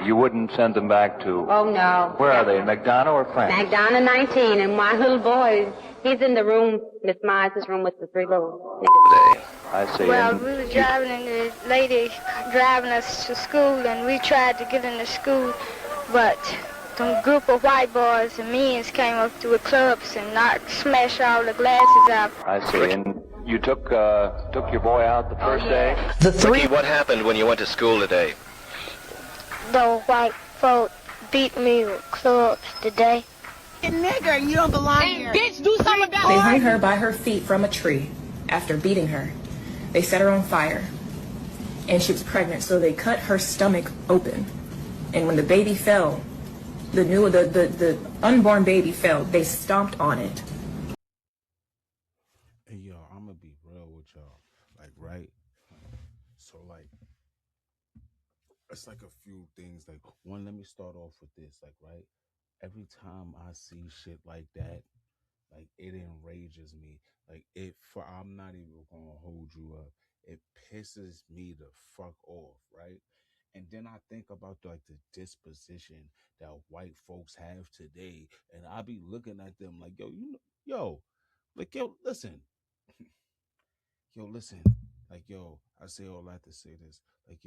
You wouldn't send them back to... Oh, no. Where are they, in McDonough or France? McDonough 19, and my little boy, he's in the room, Miss Myers' room with the three little niggas. I see. Well, we were driving, and the lady driving us to school, and we tried to get into school, but some group of white boys and men's came up to with clubs and smashed all the glasses out. I see. And you took your boy out the first day? Ricky, what happened when you went to school today? The white folk beat me with clubs today. Nigger, you don't belong here. Bitch, do something about it. They hung her by her feet from a tree. After beating her, they set her on fire. And she was pregnant, so they cut her stomach open. And when the baby fell, the unborn baby fell, they stomped on it. Hey, yo, I'm gonna be real with y'all. Like, right? So, like, it's like a few things. Like, one, let me start off with this. Like, right? Every time I see shit like that, like, it enrages me. Like, I'm not even gonna hold you up. It pisses me the fuck off, right? And then I think about like the disposition that white folks have today, and I be looking at them like, listen, listen, like, I say all that to say this, like,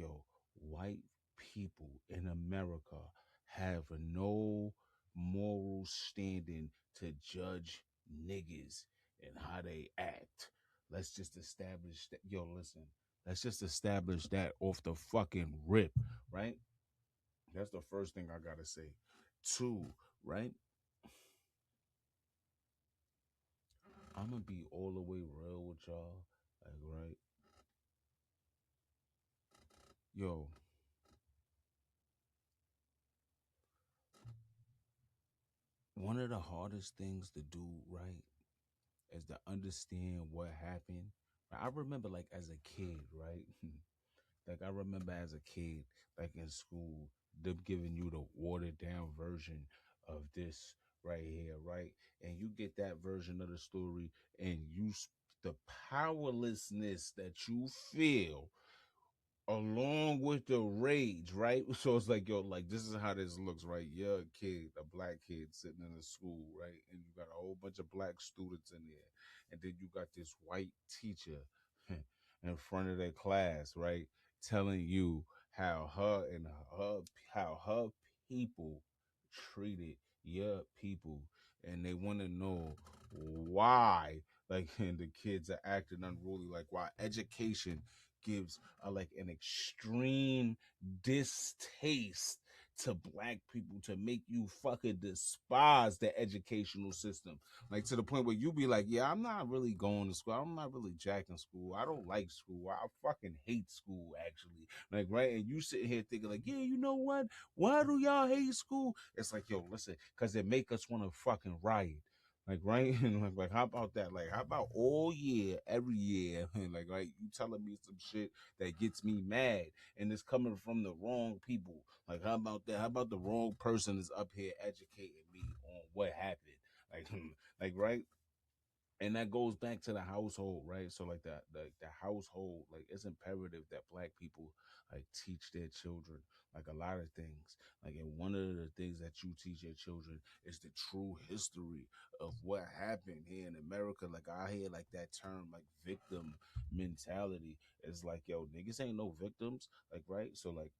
white people in America have no moral standing to judge niggas and how they act. Let's just establish that. Listen, let's just establish that off the fucking rip, right? That's the first thing I gotta say. Two, right? I'm gonna be all the way real with y'all, like, right? One of the hardest things to do, right, is to understand what happened. I remember, like, as a kid, right? Like, I remember as a kid, like, in school, them giving you the watered down version of this right here, right? And you get that version of the story, and the powerlessness that you feel along with the rage, right? So it's like, like, this is how this looks, right? You're a kid, a black kid sitting in a school, right? And you got a whole bunch of black students in there. And then you got this white teacher in front of their class, right? Telling you how her people treated your people. And they want to know why, like, and the kids are acting unruly, like, why education gives like an extreme distaste to black people to make you fucking despise the educational system, like, to the point where you be like, yeah, I'm not really going to school, I'm not really jacking school, I don't like school, I fucking hate school, actually, like, right? And you sitting here thinking like, yeah, you know what, why do y'all hate school? It's like, listen, because it make us want to fucking riot. Like, right? And like, how about that? Like, how about all year, every year? Like, right? You telling me some shit that gets me mad, and it's coming from the wrong people. Like, how about that? How about the wrong person is up here educating me on what happened? Like, like, right? And that goes back to the household, right? So like the household, like, it's imperative that black people like teach their children like a lot of things. Like, and one of the things that you teach your children is the true history of what happened here in America. Like, I hear like that term like victim mentality. It's like, niggas ain't no victims, like, right? So like,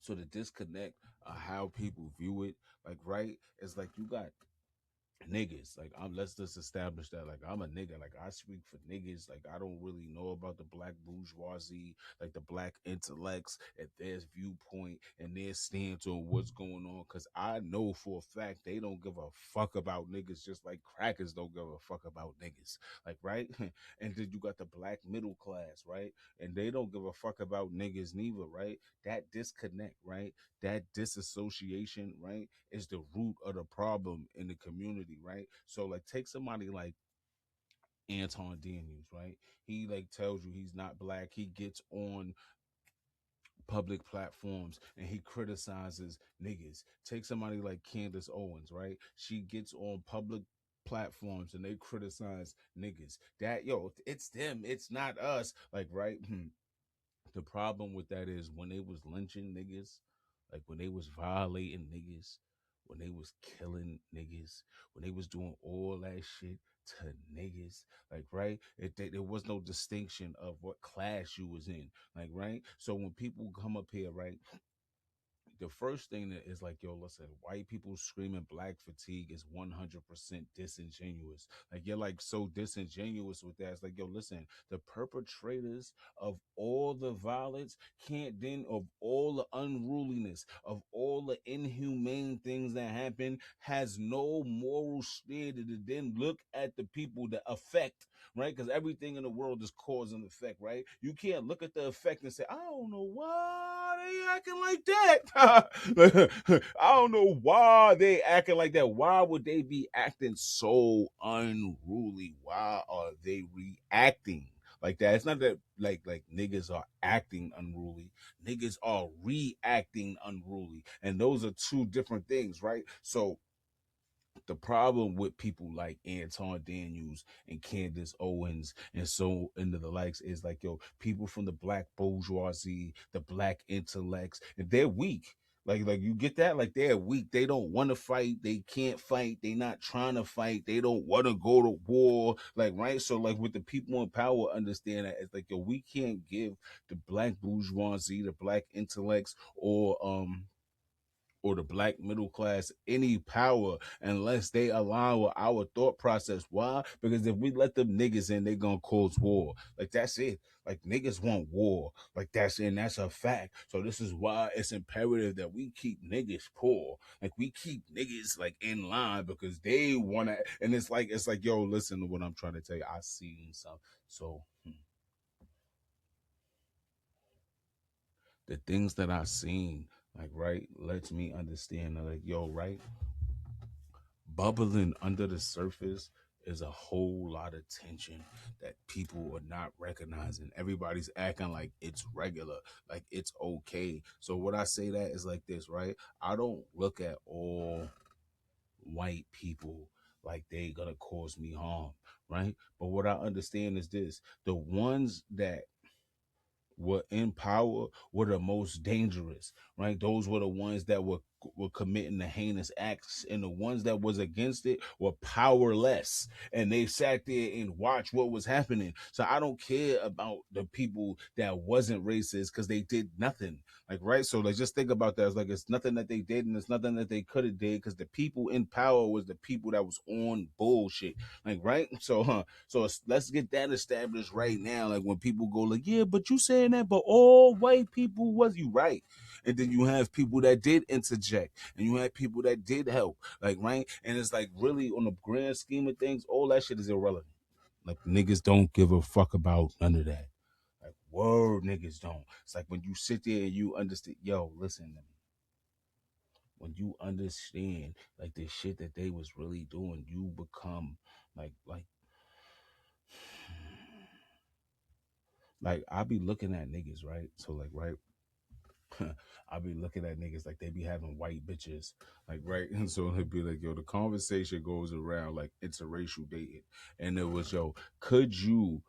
so the disconnect how people view it, like, right? It's like you got niggas, like, let's just establish that, like, I'm a nigga, like, I speak for niggas, like, I don't really know about the black bourgeoisie, like the black intellects and their viewpoint and their stance on what's going on, because I know for a fact they don't give a fuck about niggas, just like crackers don't give a fuck about niggas, like, right? And then you got the black middle class, right? And they don't give a fuck about niggas neither, right? That disconnect, right? That disassociation, right, is the root of the problem in the community, right? So like, take somebody like Anton Daniels, right? He like tells you he's not black. He gets on public platforms and he criticizes niggas. Take somebody like Candace Owens, right? She gets on public platforms and they criticize niggas. That, it's them, it's not us, like, right? The problem with that is when they was lynching niggas, Like when they was violating niggas, when they was killing niggas, when they was doing all that shit to niggas, like right, there was no distinction of what class you was in, like right. So when people come up here, right, the first thing that is like, yo, listen, white people screaming black fatigue is 100% disingenuous. Like, you're like so disingenuous with that. It's like, yo, listen, the perpetrators of all the violence can't then, of all the unruliness, of all the inhumane things that happen, has no moral standard to then look at the people that affect, right? Because everything in the world is cause and effect, right? You can't look at the effect and say, I don't know why they acting like that. I don't know why they acting like that. Why would they be acting so unruly? Why are they reacting like that? It's not that like niggas are acting unruly. Niggas are reacting unruly. And those are two different things, right? So the problem with people like Anton Daniels and Candace Owens and so into the likes is like, yo, people from the black bourgeoisie, the black intellects, and they're weak. Like you get that? Like they're weak. They don't want to fight. They can't fight. They not trying to fight. They don't want to go to war. Like, right? So like with the people in power understand that it's like, yo, we can't give the black bourgeoisie, the black intellects, or the black middle class any power unless they align with our thought process. Why? Because if we let them niggas in, they gonna cause war. Like that's it. Like niggas want war. Like that's it. And that's a fact. So this is why it's imperative that we keep niggas poor. Like we keep niggas like in line because they wanna. And it's like yo, listen to what I'm trying to tell you. I seen some. So the things that I seen, like right, lets me understand that like yo, right, bubbling under the surface is a whole lot of tension that people are not recognizing. Everybody's acting like it's regular, like it's okay. So what I say that is like this, right? I don't look at all white people like they gonna cause me harm, right? But what I understand is this: the ones that were in power were the most dangerous, right? Those were the ones that were committing the heinous acts, and the ones that was against it were powerless, and they sat there and watched what was happening. So I don't care about the people that wasn't racist because they did nothing, like right. So like just think about that. It's like it's nothing that they did, and it's nothing that they could have did because the people in power was the people that was on bullshit, like right. So let's get that established right now. Like when people go like, yeah, but you saying that, but all white people, was you right? And then you have people that did interject, and you have people that did help, like right. And it's like really on the grand scheme of things, all that shit is irrelevant. Like niggas don't give a fuck about none of that. Like word, niggas don't. It's like when you sit there and you understand. Yo, listen to me. When you understand like the shit that they was really doing, you become like like I be looking at niggas, right? So like right, I be looking at niggas like they be having white bitches, like right, and so it'd be like, yo, the conversation goes around like interracial dating, and it was, yo, could you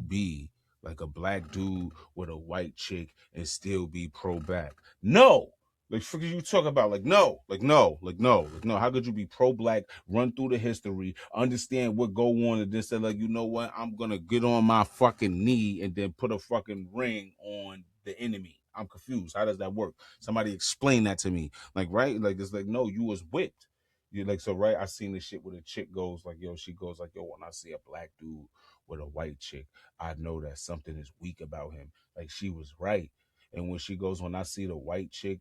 be like a black dude with a white chick and still be pro black? No. Like, fuck you talk about? Like, no, like, no, like, no, like, no. How could you be pro black, run through the history, understand what go on, and then say, like, you know what? I'm gonna get on my fucking knee and then put a fucking ring on the enemy. I'm confused. How does that work? Somebody explain that to me. Like, right? Like, it's like, no, you was whipped. You like, so right? I seen this shit where a chick goes like, yo, she goes like, yo, when I see a black dude with a white chick, I know that something is weak about him. Like, she was right. And when she goes, when I see the white chick,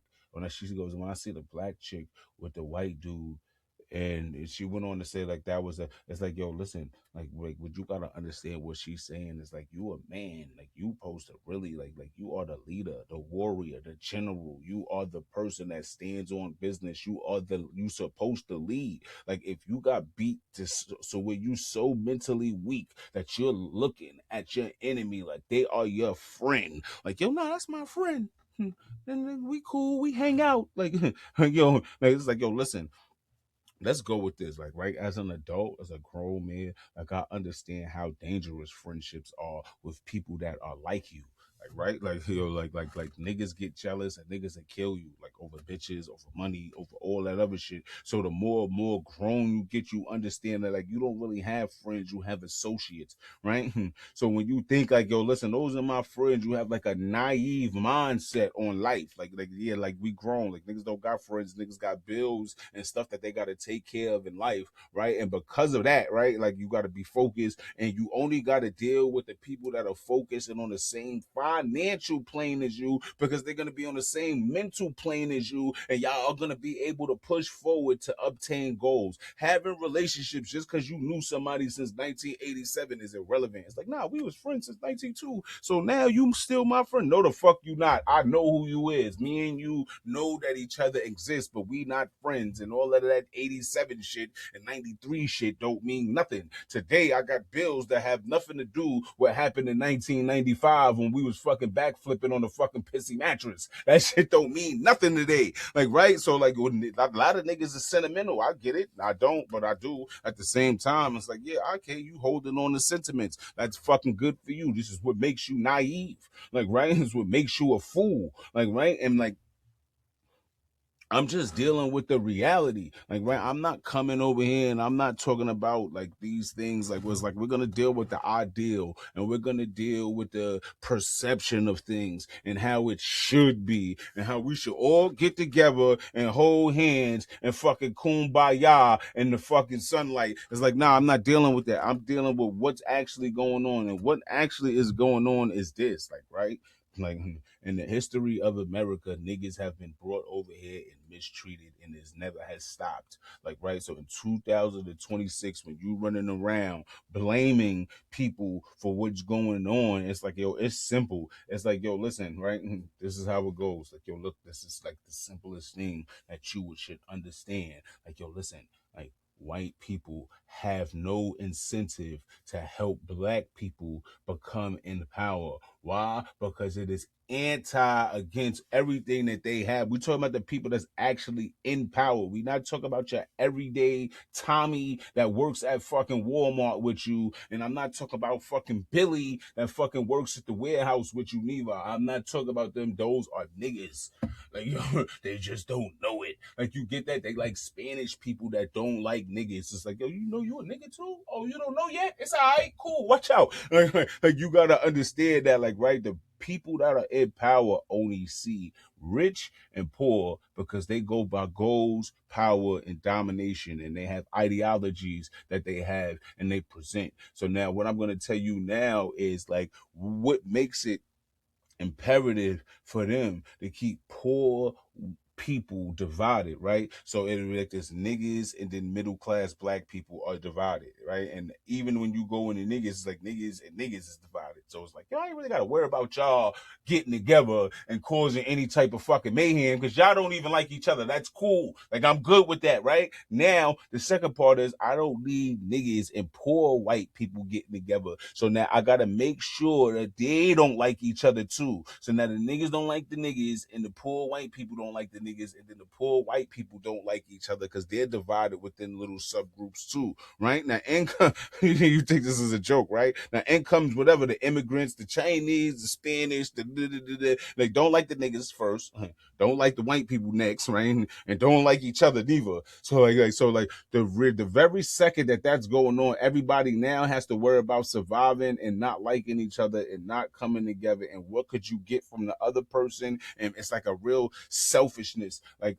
she goes, when I see the black chick with the white dude, and she went on to say like that was a, it's like, yo, listen, like what you gotta understand what she's saying is like, you a man, like you supposed to really like you are the leader, the warrior, the general, you are the person that stands on business, you supposed to lead. Like if you got beat to so where you so mentally weak that you're looking at your enemy like they are your friend, like, yo, no, that's my friend. Then we cool, we hang out, like yo, like it's like, yo, listen, let's go with this. Like, right, as an adult, as a grown man, like I understand how dangerous friendships are with people that are like you. Like, right? Like, like niggas get jealous and niggas that kill you, like over bitches, over money, over all that other shit. So the more grown you get, you understand that like you don't really have friends, you have associates, right? So when you think like, yo, listen, those are my friends, you have like a naive mindset on life. Like yeah, like we grown, like niggas don't got friends, niggas got bills and stuff that they gotta take care of in life, right? And because of that, right, like you gotta be focused, and you only gotta deal with the people that are focused and on the same financial plane as you, because they're gonna be on the same mental plane as you, and y'all are gonna be able to push forward to obtain goals. Having relationships just because you knew somebody since 1987 is irrelevant. It's like, nah, we was friends since 1992, so now you still my friend. No, the fuck you not. I know who you is. Me and you know that each other exists, but we not friends. And all of that 87 shit and 93 shit don't mean nothing. Today I got bills that have nothing to do with what happened in 1995 when we was fucking backflipping on the fucking pissy mattress. That shit don't mean nothing today. Like, right? So like, a lot of niggas is sentimental. I get it. I don't, but I do. At the same time, it's like, yeah, okay, you holding on to sentiments. That's fucking good for you. This is what makes you naive. Like, right? This is what makes you a fool. Like, right? And like, I'm just dealing with the reality. Like, right, I'm not coming over here and I'm not talking about like these things. Like, was like, we're going to deal with the ideal and we're going to deal with the perception of things and how it should be and how we should all get together and hold hands and fucking kumbaya in the fucking sunlight. It's like, nah, I'm not dealing with that. I'm dealing with what's actually going on. And what actually is going on is this, like, right? Like, in the history of America, niggas have been brought over here and mistreated, and this never has stopped. Like, right? So in 2026, when you running around blaming people for what's going on, it's like, yo, it's simple. It's like, yo, listen, right? This is how it goes. Like, yo, look, this is like the simplest thing that you should understand. Like, yo, listen, like, white people have no incentive to help black people become in power. Why? Because it is anti against everything that they have. We're talking about the people that's actually in power. We're not talking about your everyday Tommy that works at fucking Walmart with you. And I'm not talking about fucking Billy that fucking works at the warehouse with you neither. I'm not talking about them. Those are niggas. Like, yo, they just don't know it. Like, you get that? They like Spanish people that don't like niggas. It's like, yo, you know you a nigga too? Oh, you don't know yet? It's all right, cool. Watch out. Like you gotta understand that, like, right, the people that are in power only see rich and poor because they go by goals, power, and domination, and they have ideologies that they have and they present. So now what I'm going to tell you now is like what makes it imperative for them to keep poor people divided, right? So it like this niggas and then middle class black people are divided, right? And even when you go into niggas, it's like niggas and niggas is divided. So it's like, y'all ain't really gotta worry about y'all getting together and causing any type of fucking mayhem because y'all don't even like each other. That's cool. Like, I'm good with that, right? Now the second part is I don't need niggas and poor white people getting together. So now I gotta make sure that they don't like each other too. So now the niggas don't like the niggas and the poor white people don't like the niggas, and then the poor white people don't like each other because they're divided within little subgroups too, right? Now income, you think this is a joke, right? Now in comes whatever, the immigrants, the Chinese, the Spanish, like don't like the niggas first, don't like the white people next, right? And don't like each other neither. So like the very second that that's going on, everybody now has to worry about surviving and not liking each other and not coming together. And what could you get from the other person? And it's like a real selfishness. Like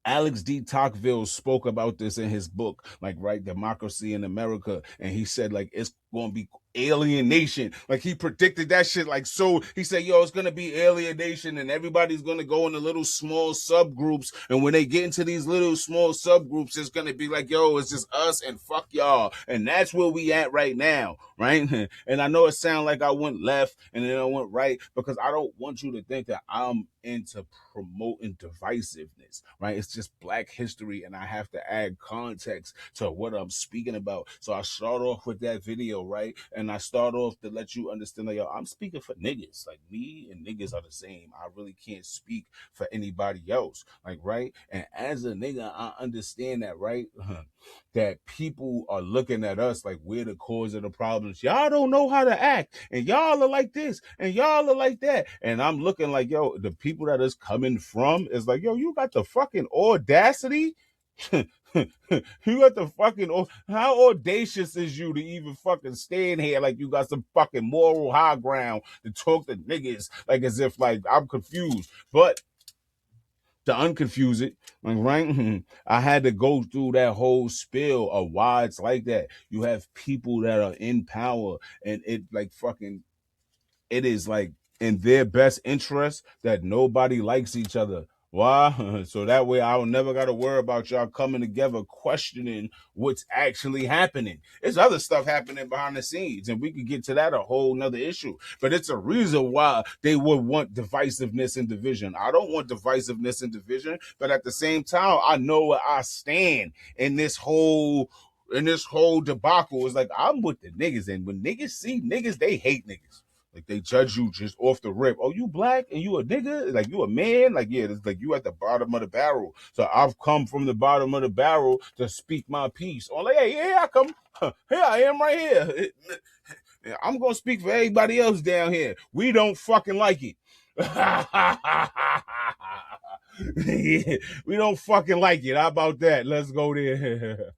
Alex D. Tocqueville spoke about this in his book, like, right, Democracy in America. And he said, like, it's going to be alienation. Like, he predicted that shit. Like, so he said, yo, it's going to be alienation and everybody's going to go into little small subgroups. And when they get into these little small subgroups, it's going to be like, yo, it's just us and fuck y'all. And that's where we at right now, right? And I know it sounds like I went left and then I went right because I don't want you to think that I'm into promoting divisiveness, right? It's just black history and I have to add context to what I'm speaking about. So I start off with that video bio, right? And I start off to let you understand, like, yo, I'm speaking for niggas. Like, me and niggas are the same. I really can't speak for anybody else. Like, right? And as a nigga, I understand that, right? That people are looking at us like we're the cause of the problems. Y'all don't know how to act, and y'all are like this, and y'all are like that. And I'm looking like, yo, the people that is coming from is like, yo, you got the fucking audacity. You got the fucking, how audacious is you to even fucking stand here like you got some fucking moral high ground to talk to niggas like as if like I'm confused. But to unconfuse it, like, right? I had to go through that whole spiel of why it's like that. You have people that are in power, and it like fucking, it is like in their best interest that nobody likes each other. Why? So that way I don't never got to worry about y'all coming together questioning what's actually happening. There's other stuff happening behind the scenes, and we could get to that a whole nother issue. But it's a reason why they would want divisiveness and division. I don't want divisiveness and division, but at the same time, I know where I stand in this whole debacle. Is like I'm with the niggas, and when niggas see niggas, they hate niggas. Like they judge you just off the rip. Oh, you black and you a nigga? Like you a man? Like, yeah, it's like you at the bottom of the barrel. So I've come from the bottom of the barrel to speak my piece. Oh, like, hey, here I come. Here I am right here. I'm gonna speak for everybody else down here. We don't fucking like it. Yeah, we don't fucking like it. How about that? Let's go there.